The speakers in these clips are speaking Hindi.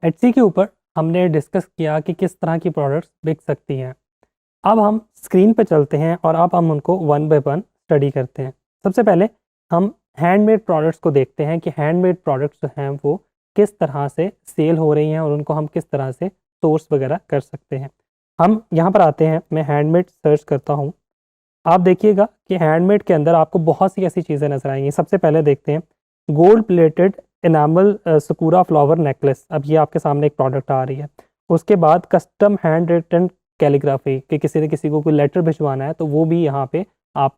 एटसी के ऊपर हमने डिस्कस किया कि किस तरह की प्रोडक्ट्स बिक सकती हैं। अब हम स्क्रीन पे चलते हैं और अब हम उनको वन बाय वन स्टडी करते हैं। सबसे पहले हम हैंडमेड प्रोडक्ट्स को देखते हैं कि हैंडमेड प्रोडक्ट्स जो हैं वो किस तरह से सेल हो रही हैं और उनको हम किस तरह से सोर्स वगैरह कर सकते हैं। हम यहाँ पर आते हैं, मैं हैंडमेड सर्च करता हूँ। आप देखिएगा कि हैंडमेड के अंदर आपको बहुत सी ऐसी चीज़ें नज़र आएंगी। सबसे पहले देखते हैं gold plated enamel sakura flower necklace. अब ये आपके सामने एक प्रोडक्ट आ रही है। उसके बाद कस्टम हैंड रिटन कैलीग्राफी कि किसी ने किसी को कोई लेटर भिजवाना है तो वो भी यहाँ पे आप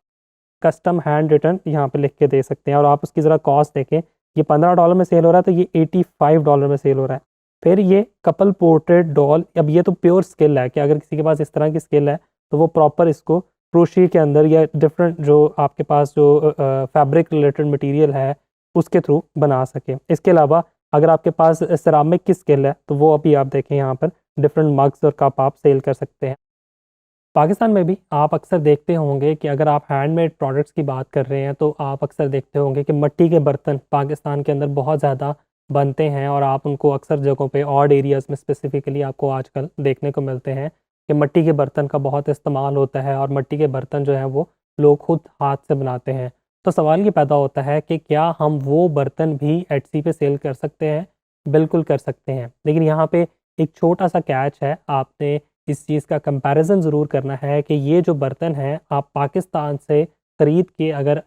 कस्टम हैंड रिटन यहाँ पे लिख के दे सकते हैं। और आप उसकी ज़रा कॉस्ट देखें, ये $15 में सेल हो रहा है तो ये $85 में सेल हो रहा है। फिर ये कपल पोर्ट्रेट डॉल, अब ये तो प्योर स्किल है कि अगर किसी के पास इस तरह की स्किल है तो वो प्रॉपर इसको क्रोशे के अंदर या डिफरेंट जो आपके पास जो फैब्रिक रिलेटेड मटेरियल है उसके थ्रू बना सके। इसके अलावा अगर आपके पास सिरामिक की स्किल है तो वो अभी आप देखें यहाँ पर डिफरेंट मग्स और कप आप सेल कर सकते हैं। पाकिस्तान में भी आप अक्सर देखते होंगे कि अगर आप हैंडमेड प्रोडक्ट्स की बात कर रहे हैं तो आप अक्सर देखते होंगे कि मिट्टी के बर्तन पाकिस्तान के अंदर बहुत ज़्यादा बनते हैं और आप उनको अक्सर जगहों पे ऑड एरियाज़ में स्पेसिफिकली आपको आजकल देखने को मिलते हैं कि मिट्टी के बर्तन का बहुत इस्तेमाल होता है और मिट्टी के बर्तन जो हैं वो लोग खुद हाथ से बनाते हैं। तो सवाल ये पैदा होता है कि क्या हम वो बर्तन भी एटसी पे सेल कर सकते हैं? बिल्कुल कर सकते हैं, लेकिन यहाँ पे एक छोटा सा कैच है। आपने इस चीज़ का कंपैरिजन ज़रूर करना है कि ये जो बर्तन हैं आप पाकिस्तान से ख़रीद के अगर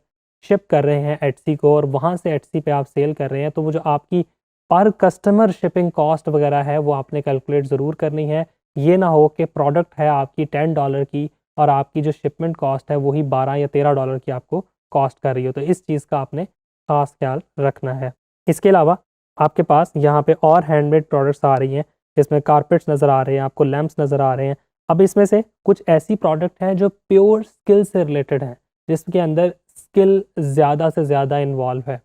शिप कर रहे हैं एटसी को और वहाँ से एटसी पे आप सेल कर रहे हैं तो वो जो आपकी पर कस्टमर शिपिंग कॉस्ट वगैरह है वो आपने कैलकुलेट ज़रूर करनी है। ये ना हो कि प्रोडक्ट है आपकी $10 की और आपकी जो शिपमेंट कॉस्ट है वही $12 या $13 की आपको कॉस्ट कर रही हो। तो इस चीज़ का आपने ख़ास ख्याल रखना है। इसके अलावा आपके पास यहाँ पे और हैंडमेड प्रोडक्ट्स आ रही हैं, इसमें कारपेट्स नज़र आ रहे हैं, आपको लैंप्स नज़र आ रहे हैं। अब इसमें से कुछ ऐसी प्रोडक्ट हैं जो प्योर स्किल से रिलेटेड हैं, जिसके अंदर स्किल ज़्यादा से ज़्यादा इन्वॉल्व है।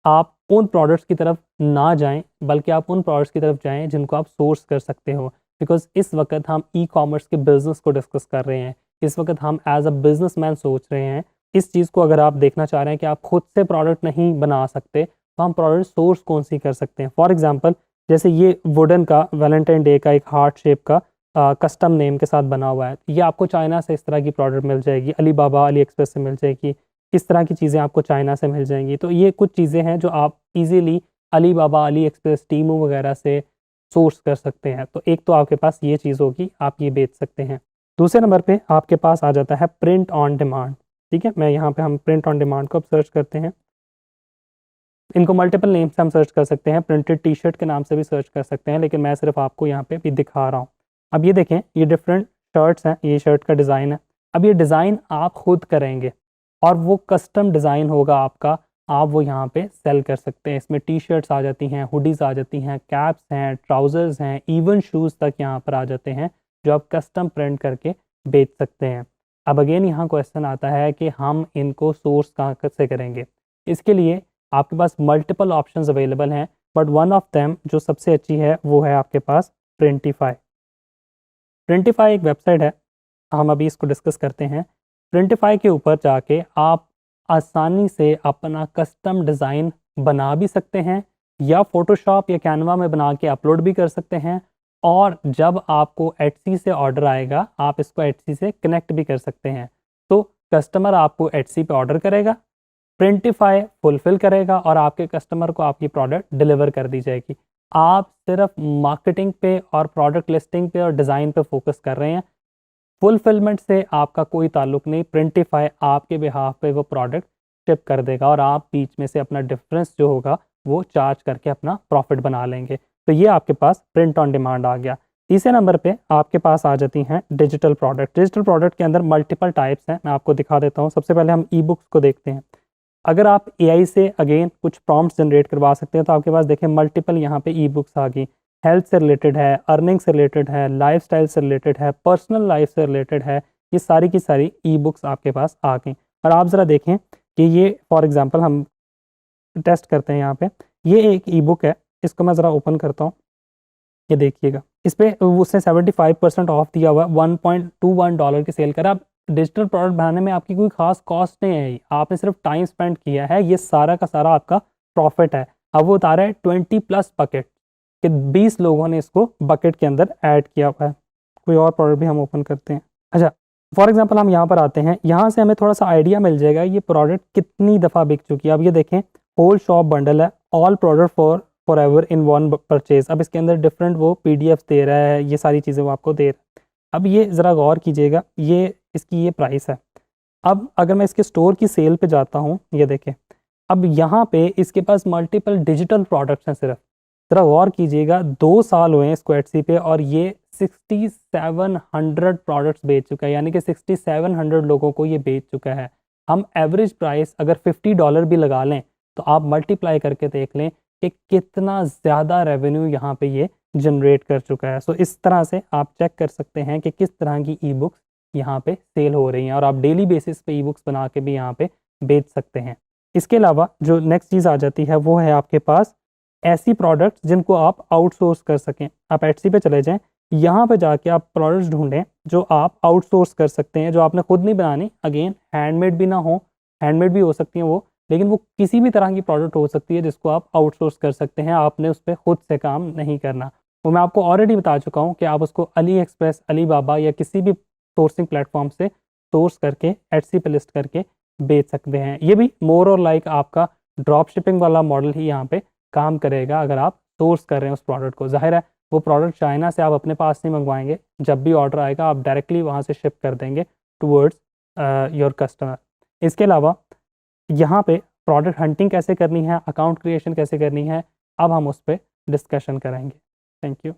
आप उन प्रोडक्ट्स की तरफ ना जाएं, बल्कि आप उन प्रोडक्ट्स की तरफ जाएं जिनको आप सोर्स कर सकते हो। बिकॉज़ इस वक्त हम ई कॉमर्स के बिज़नेस को डिस्कस कर रहे हैं। इस वक्त हम एज अ बिजनेसमैन सोच रहे हैं। इस चीज़ को अगर आप देखना चाह रहे हैं कि आप खुद से प्रोडक्ट नहीं बना सकते तो हम प्रोडक्ट सोर्स कौन सी कर सकते हैं। फॉर एग्जांपल जैसे ये वुडन का वैलेंटाइन डे का एक हार्ट शेप का कस्टम नेम के साथ बना हुआ है, ये आपको चाइना से इस तरह की प्रोडक्ट मिल जाएगी, अली बाबा अली एक्सप्रेस से मिल जाएगी। इस तरह की चीज़ें आपको चाइना से मिल जाएंगी। तो ये कुछ चीज़ें हैं जो आप इजीली अली बाबा अली एक्सप्रेस टीमू वगैरह से सोर्स कर सकते हैं। तो एक तो आपके पास ये चीज़ होगी, आप ये बेच सकते हैं। दूसरे नंबर पे आपके पास आ जाता है प्रिंट ऑन डिमांड। ठीक है, मैं यहाँ पे हम प्रिंट ऑन डिमांड को अब सर्च करते हैं। इनको मल्टीपल नेम से हम सर्च कर सकते हैं, प्रिंटेड टी शर्ट के नाम से भी सर्च कर सकते हैं, लेकिन मैं सिर्फ आपको यहाँ पे भी दिखा रहा हूँ। अब ये देखें, ये डिफरेंट शर्ट्स हैं, ये शर्ट का डिज़ाइन है। अब ये डिज़ाइन आप खुद करेंगे और वो कस्टम डिज़ाइन होगा आपका, आप वो यहाँ पे सेल कर सकते हैं। इसमें टी शर्ट्स आ जाती हैं, हुडीज़ आ जाती हैं, कैप्स हैं, ट्राउज़र्स हैं, इवन शूज़ तक यहाँ पर आ जाते हैं जो आप कस्टम प्रिंट करके बेच सकते हैं। अब अगेन यहाँ क्वेश्चन आता है कि हम इनको सोर्स कहाँ से करेंगे। इसके लिए आपके पास मल्टीपल ऑप्शंस अवेलेबल हैं, बट वन ऑफ देम जो सबसे अच्छी है वो है आपके पास प्रिंटिफाई। प्रिंटिफाई एक वेबसाइट है, हम अभी इसको डिस्कस करते हैं। प्रिंटिफाई के ऊपर जाके आप आसानी से अपना कस्टम डिज़ाइन बना भी सकते हैं या फ़ोटोशॉप या कैनवा में बना के अपलोड भी कर सकते हैं। और जब आपको एटसी से ऑर्डर आएगा आप इसको एटसी से कनेक्ट भी कर सकते हैं। तो कस्टमर आपको एटसी पे ऑर्डर करेगा, प्रिंटिफाई फुलफ़िल करेगा और आपके कस्टमर को आपकी प्रोडक्ट डिलीवर कर दी जाएगी। आप सिर्फ मार्केटिंग पे और प्रोडक्ट लिस्टिंग पे और डिज़ाइन पे फोकस कर रहे हैं, फुलफिलमेंट से आपका कोई ताल्लुक नहीं। प्रिंटिफाई आपके बिहाफ पे वो प्रोडक्ट शिप कर देगा और आप बीच में से अपना डिफरेंस जो होगा वो चार्ज करके अपना प्रॉफिट बना लेंगे। तो ये आपके पास प्रिंट ऑन डिमांड आ गया। तीसरे नंबर पे आपके पास आ जाती हैं डिजिटल प्रोडक्ट। डिजिटल प्रोडक्ट के अंदर मल्टीपल टाइप्स हैं, मैं आपको दिखा देता हूँ। सबसे पहले हम ई बुक्स को देखते हैं। अगर आप एआई से अगेन कुछ प्रॉम्प्ट्स जनरेट करवा सकते हैं तो आपके पास देखें मल्टीपल यहाँ पे ई बुक्स आ गई। हेल्थ से रिलेटेड है, अर्निंग से रिलेटेड है, लाइफस्टाइल से रिलेटेड है, पर्सनल लाइफ से रिलेटेड है, ये सारी की सारी ई बुक्स आपके पास आ गई। और आप ज़रा देखें कि ये फॉर एग्जांपल हम टेस्ट करते हैं यहाँ पे, ये एक ई बुक है, इसको मैं ज़रा ओपन करता हूँ। ये देखिएगा, इस पे उसने 75% ऑफ दिया हुआ है, $1.21 की सेल करा। अब डिजिटल प्रोडक्ट बनाने में आपकी कोई खास कॉस्ट नहीं है, आपने सिर्फ टाइम स्पेंड किया है, ये सारा का सारा आपका प्रॉफिट है। अब वो बता रहा है 20+ बकेट। कि 20 लोगों ने इसको बकेट के अंदर ऐड किया हुआ है। कोई और प्रोडक्ट भी हम ओपन करते हैं। अच्छा, फॉर एग्जांपल हम यहाँ पर आते हैं, यहाँ से हमें थोड़ा सा आइडिया मिल जाएगा ये प्रोडक्ट कितनी दफ़ा बिक चुकी है। अब ये देखें, होल शॉप बंडल है, all product for ever in one purchase. अब इसके अंदर डिफरेंट वो PDF दे रहा है, ये सारी चीज़ें वो आपको दे रहा है। अब ये ज़रा गौर कीजिएगा, ये इसकी ये प्राइस है। अब अगर मैं इसके स्टोर की सेल पे जाता हूँ, ये देखें, अब यहाँ पे इसके पास मल्टीपल डिजिटल प्रोडक्ट्स हैं। सिर्फ ज़रा गौर कीजिएगा, 2 साल हुए हैं इसको एटसी पे और ये 6700 प्रोडक्ट्स बेच चुका है, यानी कि 6700 लोगों को ये बेच चुका है। हम एवरेज प्राइस अगर $50 भी लगा लें तो आप मल्टीप्लाई करके देख लें कि कितना ज़्यादा रेवेन्यू यहाँ पे ये जनरेट कर चुका है। सो इस तरह से आप चेक कर सकते हैं कि किस तरह की ई बुक्स यहाँ पे सेल हो रही हैं, और आप डेली बेसिस पे ई बुक्स बना के भी यहाँ पे बेच सकते हैं। इसके अलावा जो नेक्स्ट चीज़ आ जाती है वो है आपके पास ऐसी प्रोडक्ट्स जिनको आप आउटसोर्स कर सकें। आप एटसी पे चले जाएं, यहाँ पे जाके आप प्रोडक्ट्स ढूंढें जो आप आउटसोर्स कर सकते हैं, जो आपने खुद नहीं बनानी। अगेन हैंडमेड भी ना हो, हैंडमेड भी हो सकती हैं वो, लेकिन वो किसी भी तरह की प्रोडक्ट हो सकती है जिसको आप आउटसोर्स कर सकते हैं। आपने उस पर खुद से काम नहीं करना। वो मैं आपको ऑलरेडी बता चुका हूँ कि आप उसको अली एक्सप्रेस, अलीबाबा या किसी भी सोर्सिंग प्लेटफॉर्म से सोर्स करके एटसी पे लिस्ट करके बेच सकते हैं। ये भी मोर और लाइक आपका ड्रॉप शिपिंग वाला मॉडल ही यहाँ पे काम करेगा अगर आप सोर्स कर रहे हैं उस प्रोडक्ट को। जाहिर है वो प्रोडक्ट चाइना से आप अपने पास नहीं मंगवाएंगे, जब भी ऑर्डर आएगा आप डायरेक्टली वहाँ से शिप कर देंगे टूवर्ड्स योर कस्टमर। इसके अलावा यहाँ पे प्रोडक्ट हंटिंग कैसे करनी है, अकाउंट क्रिएशन कैसे करनी है, अब हम उस पर डिस्कशन करेंगे। Thank you.